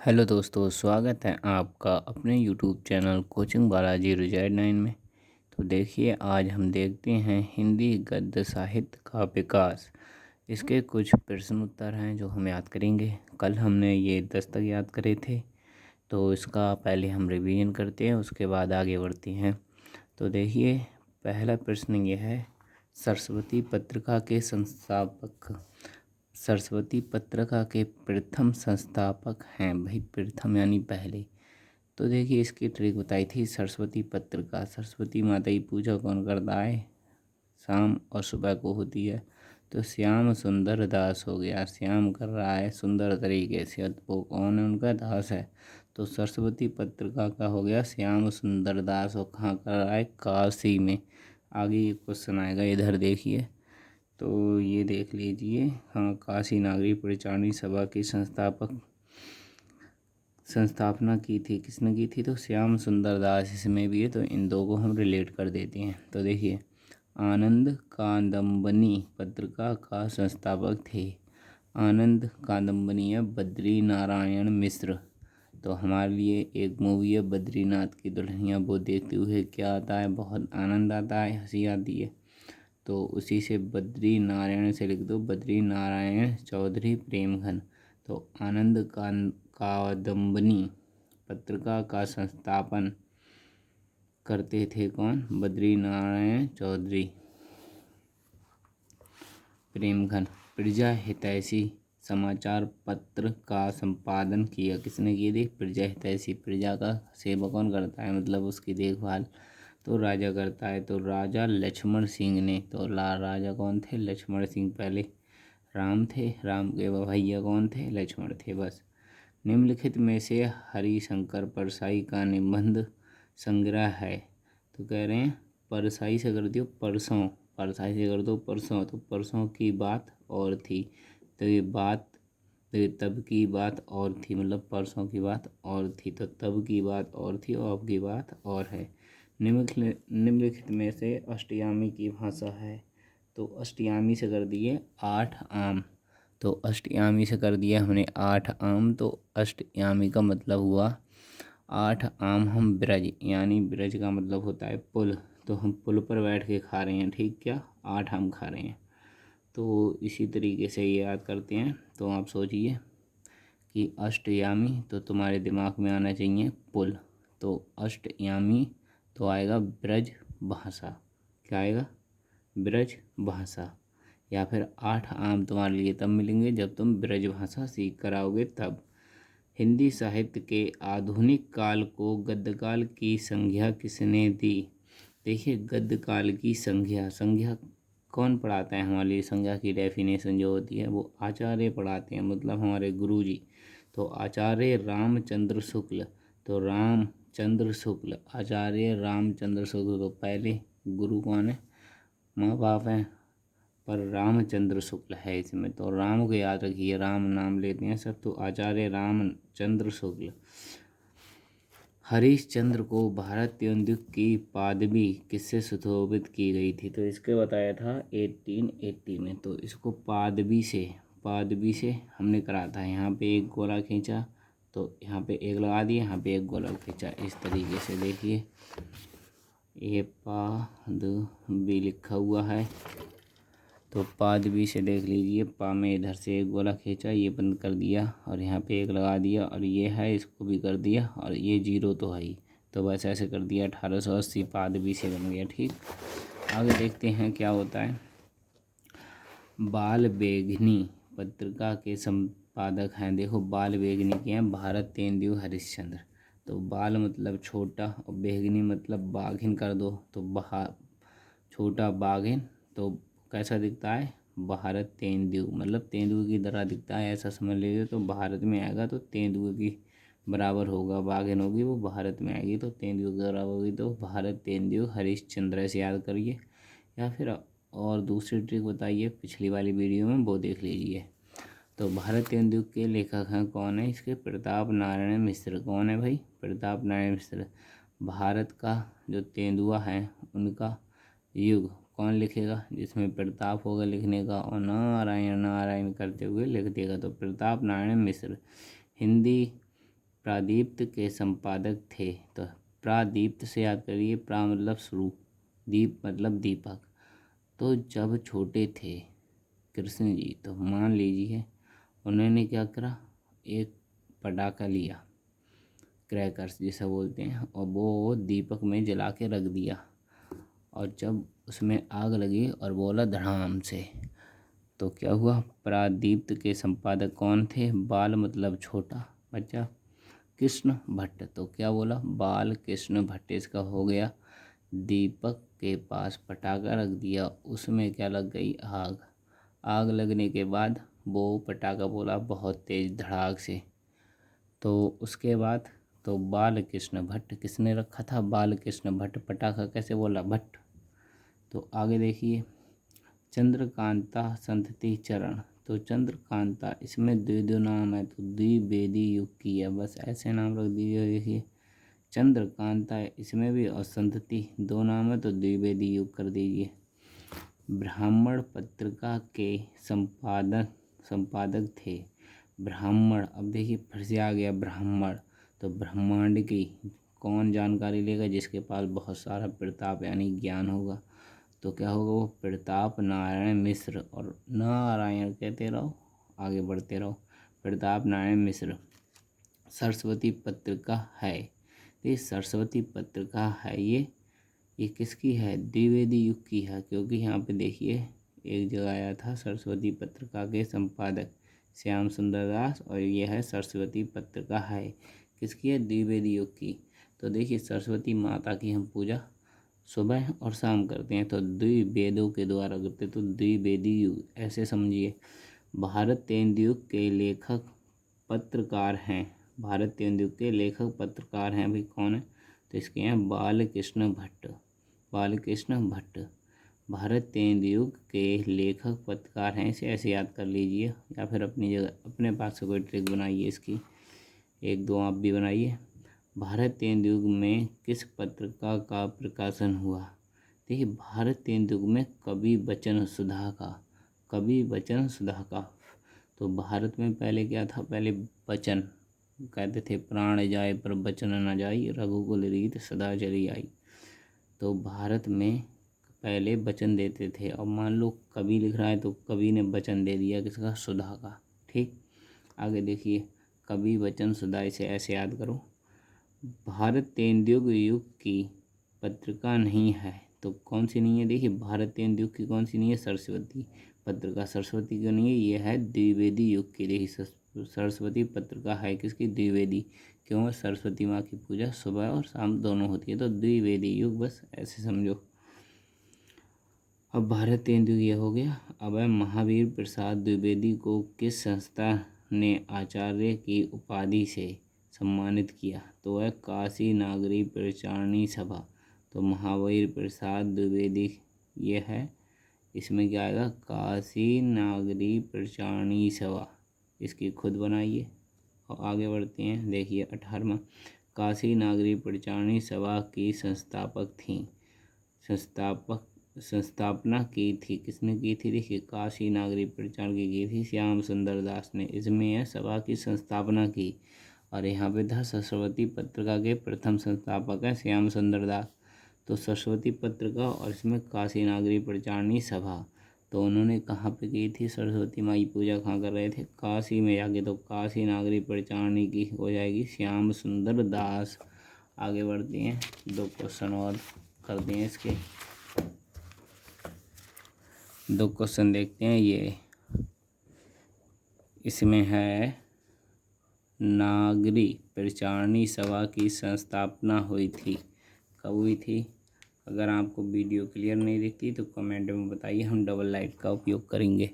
Hello दोस्तों, स्वागत है आपका अपने YouTube channel coaching Balaji reserve 9 में। तो देखिए, आज हम देखते हैं हिंदी गद्य साहित्य का विकास। इसके कुछ प्रश्न उत्तर हैं जो हम याद करेंगे। कल हमने ये दस्तक याद करे थे, तो इसका पहले हम रिवीजन करते हैं, उसके बाद आगे बढ़ते हैं। तो देखिए, पहला प्रश्न ये है, सरस्वती पत्रिका के संस्थापक। सरस्वती पत्रिका के प्रथम संस्थापक हैं भाई, प्रथम यानी पहले। तो देखिए, इसकी ट्रिक बताई थी। सरस्वती पत्रिका, सरस्वती माता की पूजा कौन करता है? शाम और सुबह को होती है। तो श्याम सुंदर दास हो गया, श्याम कर रहा है सुंदर तरीके से, वो कौन है? उनका दास है। तो सरस्वती पत्रिका का हो गया श्याम सुंदर दास, और कहाँ कर रहा है? काशी में। आगे ये क्वेश्चन आएगा, इधर देखिए। तो ये देख लीजिए, हाँ, काशी नागरिक परिचालनी सभा की संस्थापना की थी। किसने की थी? तो श्याम सुंदर दास इसमें भी है, तो इन दो को हम रिलेट कर देते हैं। तो देखिए, आनंद कादम्बनी पत्रिका का संस्थापक थे। आनंद कादम्बनी है बद्री नारायण मिश्र। तो हमारे लिए एक मूवी है बद्रीनाथ की दुल्हनिया, वो देखते हुए क्या आता है? बहुत आनंद आता है, हंसी आती है। तो उसी से बद्री नारायण से लिख दो, बद्री नारायण चौधरी प्रेमघन। तो आनंद कादम्बनी पत्रिका का संस्थापन करते थे कौन? बद्री नारायण चौधरी प्रेमघन। प्रजा हितैषी समाचार पत्र का संपादन किया। किसने किए थे? प्रजा हितैषी। प्रजा का सेवा कौन करता है, मतलब उसकी देखभाल? तो राजा करता है। तो राजा लक्ष्मण सिंह ने, तो राजा कौन थे? लक्ष्मण सिंह। पहले राम थे, राम के भैया कौन थे? लक्ष्मण थे, बस। निम्नलिखित में से हरिशंकर परसाई का निबंध संग्रह है। तो कह रहे हैं परसाई से कर दियो परसों, परसाई से कर दो परसों। तो परसों की बात और थी, तो ये बात, तो ये तब की बात और थी, मतलब परसों की बात और थी, तो तब की बात और थी और अब की बात और है। निम्नलिखित में से अष्टयामी की भाषा है। तो अष्टयामी से कर दिए 8 आम। तो अष्टयामी से कर दिया हमने 8 आम। तो अष्टयामी का मतलब हुआ 8 आम हम ब्रज, यानी ब्रज का मतलब होता है पुल। तो हम पुल पर बैठ के खा रहे हैं, ठीक, क्या 8 आम खा रहे हैं। तो इसी तरीके से ये याद करते हैं। तो आप सोचिए कि अष्टयामी, तो तुम्हारे दिमाग में आना चाहिए पुल। तो अष्टयामी तो आएगा ब्रज भाषा। क्या आएगा? ब्रज भाषा। या फिर 8 आम तुम्हारे लिए तब मिलेंगे जब तुम ब्रज भाषा सीख कर आओगे तब। हिंदी साहित्य के आधुनिक काल को गद्यकाल की संज्ञा किसने दी? देखिए, गद्यकाल की संज्ञा, संज्ञा कौन पढ़ाता है हमारे लिए? संज्ञा की डेफिनेशन जो होती है वो आचार्य पढ़ाते हैं, मतलब हमारे गुरु जी। तो आचार्य रामचंद्र शुक्ल। तो रामचंद्र शुक्ल, आचार्य रामचंद्र शुक्ल। तो पहले गुरु कौन है? माँ बाप हैं, पर रामचंद्र शुक्ल है इसमें। तो राम को याद रखिए, राम नाम लेते हैं सब। तो आचार्य रामचंद्र शुक्ल। हरिश्चंद्र को भारत द्वंद्व की पादवी किससे सुशोभित की गई थी? तो इसके बताया था 1880 में। तो इसको पादवी से हमने करा था। यहाँ पे एक गोला खींचा, तो यहाँ पे एक लगा दिया, यहाँ पे एक गोला खींचा, इस तरीके से। देखिए, ये पादवी लिखा हुआ है। तो पादवी से देख लीजिए, पा में इधर से एक गोला खींचा, ये बंद कर दिया, और यहाँ पे एक लगा दिया, और ये है, इसको भी कर दिया, और ये जीरो तो है ही, तो बस ऐसे कर दिया। 1880 पादवी से बन गया, ठीक। आगे देखते हैं क्या होता है। बाल बेगनी पत्रिका के संपादक हैं। देखो, बाल बेगनी के हैं भारत तेंदुआ हरिश्चंद्र। तो बाल मतलब छोटा, और बेगनी मतलब बाघिन कर दो, तो छोटा बाघिन। तो कैसा दिखता है? भारत तेंदुआ, मतलब तेंदुए की तरह दिखता है, ऐसा समझ लीजिए। तो भारत में आएगा तो तेंदुए की बराबर होगा, बाघिन होगी वो भारत में आएगी तो तेंदुए की बराबर होगी। तो भारत तेंदुआ हरिश्चंद्र से याद करिए। या फिर और दूसरी ट्रिक बताइए, पिछली वाली वीडियो में वो देख लीजिए। तो भारत तेंदुआ के लेखक हैं कौन है इसके? प्रताप नारायण मिश्र। कौन है भाई? प्रताप नारायण मिश्र। भारत का जो तेंदुआ है उनका युग कौन लिखेगा? जिसमें प्रताप होगा लिखने का, और नारायण नारायण करते हुए लिख देगा, तो प्रताप नारायण मिश्र। हिंदी प्रादीप्त के संपादक थे। तो प्रादीप्त से याद करिए, प्रा मतलब शुरू, दीप मतलब दीपक। तो जब छोटे थे कृष्ण जी, तो मान लीजिए उन्होंने क्या करा, एक पटाखा लिया, क्रैकर्स जिसे बोलते हैं, और वो दीपक में जला के रख दिया, और जब उसमें आग लगी और बोला धड़ाम से, तो क्या हुआ, प्रादीप्त के संपादक कौन थे, बाल मतलब छोटा बच्चा, कृष्ण भट्ट। तो क्या बोला, बाल कृष्ण भट्ट। इसका हो गया, दीपक के पास पटाखा रख दिया, उसमें क्या लग गई, आग। आग लगने के बाद वो पटाखा बोला बहुत तेज धड़ाक से। तो उसके बाद तो बाल कृष्ण भट्ट, किसने रखा था, बाल कृष्ण भट्ट। पटाखा कैसे बोला, भट्ट। तो आगे देखिए, चंद्रकांता संतति चरण। तो चंद्रकांता, इसमें द्विदो नाम है, तो द्विवेदी युग की है, बस ऐसे नाम रख दीजिए। देखिए चंद्रकांता है इसमें भी, और संतति दो नाम है, तो द्विवेदी युग कर दीजिए। ब्राह्मण पत्रिका के संपादक थे। ब्राह्मण, अब देखिए फिर से आ गया ब्राह्मण। तो ब्रह्मांड की कौन जानकारी लेगा, जिसके पास बहुत सारा प्रताप यानी ज्ञान होगा। तो क्या होगा, वो प्रताप नारायण मिश्र। और नारायण कहते रहो, आगे बढ़ते रहो, प्रताप नारायण मिश्र। सरस्वती पत्रिका है, ये सरस्वती पत्रिका है, ये किसकी है, द्विवेदी युग की है, क्योंकि यहाँ पे देखिए एक जगह आया था सरस्वती पत्रिका के संपादक श्याम सुंदर दास, और ये है सरस्वती पत्रिका है, किसकी है, द्विवेदी युग की। तो देखिए सरस्वती माता की हम पूजा सुबह और शाम करते हैं, तो द्विवेदों के द्वारा करते, तो द्विवेदी युग ऐसे समझिए। भारत तेंदुयुग के लेखक पत्रकार हैं, भारत तेंदुयुग के लेखक पत्रकार हैं, अभी कौन है, तो इसके हैं बालकृष्ण भट्ट, बालकृष्ण भट्ट। भारत तेंदुयुग के लेखक पत्रकार हैं, इसे ऐसे याद कर लीजिए, या फिर अपनी जगह अपने पास से कोई ट्रिक बनाइए इसकी, एक दो आप भी बनाइए। भारत तेंदुयुग में किस पत्रिका का प्रकाशन हुआ। देखिए भारत तेंदुयुग में कवि वचन सुधा का, कवि वचन सुधा का। तो भारत में पहले क्या था, पहले वचन कहते थे, प्राण जाए पर वचन न जाई, रघुकुल रीत सदा चली आई। तो भारत में पहले वचन देते थे, और मान लो कवि लिख रहा है, तो कवि ने वचन दे दिया किसका, सुधा का। ठीक, आगे देखिए, कवि वचन सुधा, इसे ऐसे याद करो। भारत तेंदुयुग युग की पत्रिका नहीं है, तो कौन सी नहीं है, देखिए भारत तेंदुयुग की कौन सी नहीं है, सरस्वती पत्रिका, सरस्वती की नहीं है, ये है द्विवेदी युग की। देखिए सरस्वती पत्रिका है किसकी, द्विवेदी। क्यों, सरस्वती माँ की पूजा सुबह और शाम दोनों होती है, तो द्विवेदी युग, बस ऐसे समझो। अब भारत तेंदुयुग ये हो गया। अब है महावीर प्रसाद द्विवेदी को किस संस्था ने आचार्य की उपाधि से सम्मानित किया, तो है काशी नागरी प्रचारणी सभा। तो महावीर प्रसाद द्विवेदी ये है, इसमें क्या आएगा, काशी नागरी प्रचारणी सभा, इसकी खुद बनाइए। और आगे बढ़ते हैं, देखिए 18वां, काशी नागरी प्रचारणी सभा की संस्थापक थी, संस्थापना की थी, किसने की थी, देखिए काशी नागरी प्रचार की थी श्याम सुंदर दास ने। इसमें यह सभा की संस्थापना की, और यहाँ पे था सरस्वती पत्रिका के प्रथम संस्थापक है श्याम सुंदर दास। तो सरस्वती पत्रिका और इसमें काशी नागरी प्रचारणी सभा, तो उन्होंने कहाँ पे की थी, सरस्वती माँ की पूजा कहाँ कर रहे थे, काशी में जाके। तो काशी नागरी प्रचारणी की हो जाएगी श्याम सुंदर दास। आगे बढ़ते हैं, दो क्वेश्चन और करते हैं इसके, दो क्वेश्चन देखते हैं। ये इसमें है, नागरी प्रचारणी सभा की संस्थापना हुई थी, कब हुई थी। अगर आपको वीडियो क्लियर नहीं दिखती तो कमेंट में बताइए, हम डबल लाइट का उपयोग करेंगे।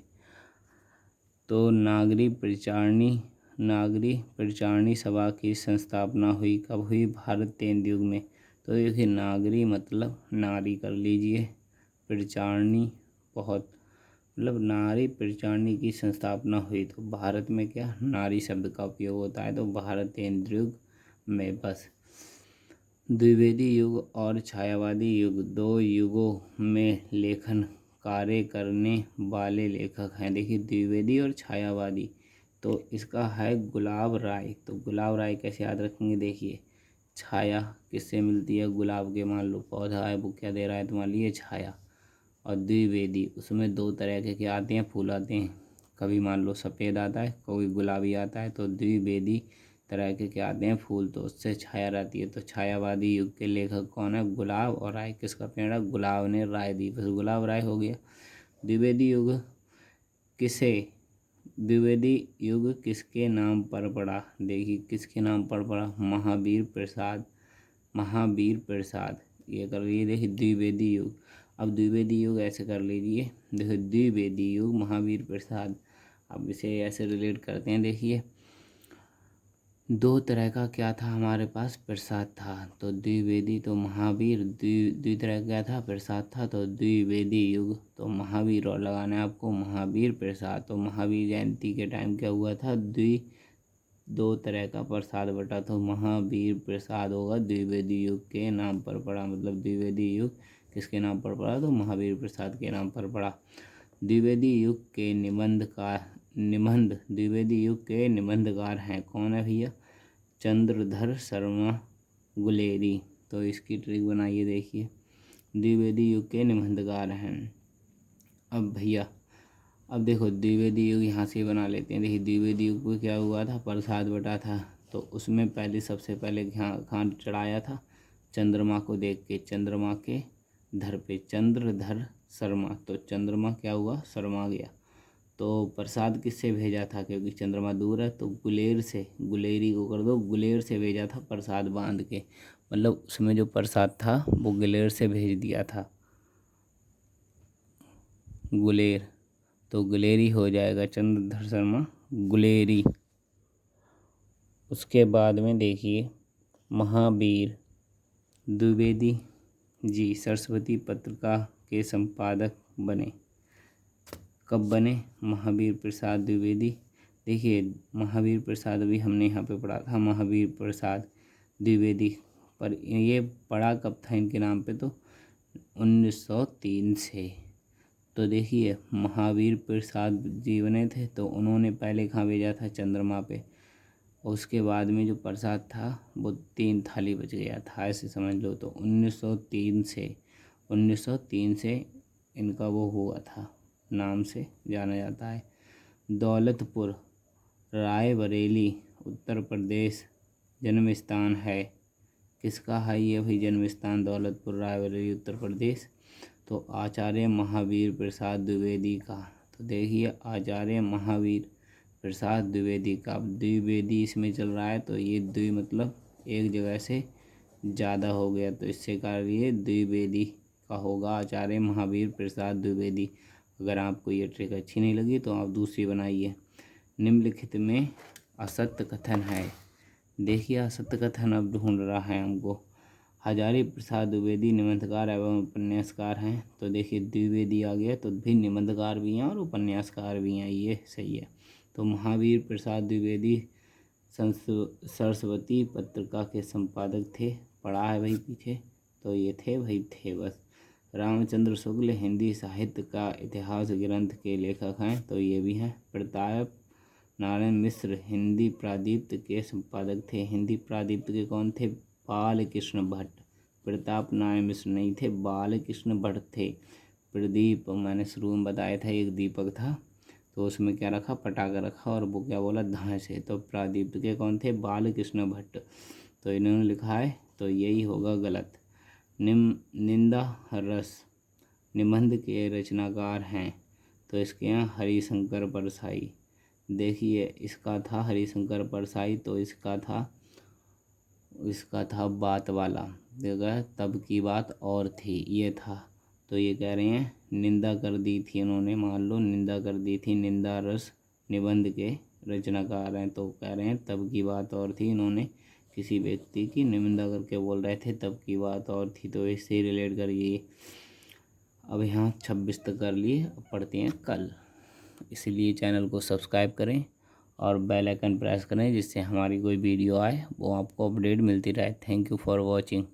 तो नागरी प्रचारणी सभा की संस्थापना हुई, कब हुई, भारत तेंदुयुग में। तो देखिए नागरी मतलब नारी कर लीजिए, प्रचारणी बहुत मतलब नारी प्रचारणी की संस्थापना हुई, तो भारत में क्या नारी शब्द का उपयोग होता है, तो भारत तेंदुयुग में। बस द्विवेदी युग और छायावादी युग, दो युगों में लेखन कार्य करने वाले लेखक हैं। देखिए द्विवेदी और छायावादी, तो इसका है गुलाब राय। तो गुलाब राय कैसे याद रखेंगे, देखिए छाया किससे मिलती है, गुलाब के मान लो पौधा है, वो क्या दे रहा है तुम्हारे लिए, छाया। और द्विवेदी, उसमें दो तरह के क्या आते हैं, फूल आते हैं, कभी मान लो सफ़ेद आता है, कभी गुलाबी आता है। तो द्विवेदी तरह के क्या आते हैं फूल, तो उससे छाया रहती है। तो छायावादी युग के लेखक कौन है, गुलाब और राय। किसका पेड़ है, गुलाब ने राय दी, बस गुलाब राय हो गया। द्विवेदी युग किसे, द्विवेदी युग किसके नाम पर पड़ा, देखिए किसके नाम पर पड़ा, महावीर प्रसाद, महावीर प्रसाद। ये कर लीजिए, देखिए द्विवेदी युग। अब द्विवेदी युग ऐसे कर लीजिए, देखिए द्विवेदी युग महावीर प्रसाद। अब इसे ऐसे रिलेट करते हैं, देखिए दो तरह का क्या था हमारे पास, प्रसाद था। तो द्विवेदी तो महावीर, द्वि तरह का क्या था, प्रसाद था। तो द्विवेदी युग तो महावीर, और लगाना है आपको महावीर प्रसाद। तो महावीर जयंती के टाइम क्या हुआ था, दो तरह का प्रसाद बटा। तो महावीर प्रसाद होगा, द्विवेदी युग के नाम पर पड़ा। मतलब द्विवेदी युग किसके नाम पर पड़ा, तो महावीर प्रसाद के नाम पर पड़ा। द्विवेदी युग के द्विवेदी युग के निबंधकार हैं, कौन है भैया, चंद्रधर शर्मा गुलेरी। तो इसकी ट्रिक बनाइए, देखिए द्विवेदी युग के निबंधकार हैं। अब भैया अब देखो द्विवेदी युग यहाँ से बना लेते हैं। देखिए द्विवेदी युग में क्या हुआ था, प्रसाद बटा था। तो उसमें पहले सबसे पहले खान चढ़ाया था चंद्रमा को देख के, चंद्रमा के धर पे, चंद्रधर शर्मा। तो चंद्रमा क्या हुआ, शर्मा गया। तो प्रसाद किससे भेजा था, क्योंकि चंद्रमा दूर है, तो गुलेर से, गुलेरी को कर दो, गुलेर से भेजा था प्रसाद बांध के। मतलब उसमें जो प्रसाद था वो गुलेर से भेज दिया था, गुलेर। तो गुलेरी हो जाएगा, चंद्रधर शर्मा गुलेरी। उसके बाद में देखिए महावीर द्विवेदी जी सरस्वती पत्रिका के संपादक बने। कब बने, महावीर प्रसाद द्विवेदी। देखिए महावीर प्रसाद भी हमने यहाँ पे पढ़ा था, महावीर प्रसाद द्विवेदी। पर ये पढ़ा कब था इनके नाम पे, तो 1903 से। तो देखिए महावीर प्रसाद जी बने थे, तो उन्होंने पहले कहाँ भेजा था, चंद्रमा पे। और उसके बाद में जो प्रसाद था वो 3 थाली बच गया था, ऐसे समझ लो। तो 1903 से इनका वो हुआ था, नाम से जाना जाता है। दौलतपुर रायबरेली उत्तर प्रदेश जन्म स्थान है, किसका है ये भाई जन्म स्थान, दौलतपुर रायबरेली उत्तर प्रदेश। तो आचार्य महावीर प्रसाद द्विवेदी का। तो देखिए आचार्य महावीर प्रसाद द्विवेदी का। अब द्विवेदी इसमें चल रहा है, तो ये द्वि मतलब एक जगह से ज़्यादा हो गया, तो इससे कारण ये द्विवेदी का होगा, आचार्य महावीर प्रसाद द्विवेदी। अगर आपको ये ट्रिक अच्छी नहीं लगी तो आप दूसरी बनाइए। निम्नलिखित में असत्य कथन है, देखिए असत्य कथन अब ढूंढ रहा है हमको। हजारी प्रसाद द्विवेदी निबंधकार एवं उपन्यासकार हैं। तो देखिए द्विवेदी आ गया, तो भी निबंधकार भी हैं और उपन्यासकार भी हैं, ये सही है। तो महावीर प्रसाद द्विवेदी सरस्वती पत्रिका के संपादक थे, पढ़ा है भाई पीछे, तो ये थे भाई थे बस। रामचंद्र शुक्ल हिंदी साहित्य का इतिहास ग्रंथ के लेखक हैं, तो ये भी हैं। प्रताप नारायण मिश्र हिंदी प्रादीप्त के संपादक थे, हिंदी प्रादीप्त के कौन थे, बाल कृष्ण भट्ट। प्रताप नारायण मिश्र नहीं थे, बाल कृष्ण भट्ट थे। प्रदीप मैंने शुरू में बताया था एक दीपक था, तो उसमें क्या रखा, पटाखा रखा, और वो क्या बोला, धाँ से। तो प्रादीप्त के कौन थे, बाल कृष्ण भट्ट। तो इन्होंने लिखा है, तो यही होगा गलत। निंदा रस निबंध के रचनाकार हैं, तो इसके यहाँ हरिशंकर परसाई। देखिए इसका था हरिशंकर परसाई, तो इसका था बात वाला, देखा तब की बात और थी, ये था। तो ये कह रहे हैं निंदा कर दी थी उन्होंने, मान लो निंदा कर दी थी, निंदा रस निबंध के रचनाकार हैं। तो कह रहे हैं तब की बात और थी, इन्होंने किसी व्यक्ति की निंदा करके बोल रहे थे, तब की बात और थी। तो इससे रिलेट करिए। अब यहाँ 26 तक कर लिए, अब पढ़ते हैं कल। इसीलिए चैनल को सब्सक्राइब करें और बेल आइकन प्रेस करें, जिससे हमारी कोई वीडियो आए वो आपको अपडेट मिलती रहे। Thank you for watching.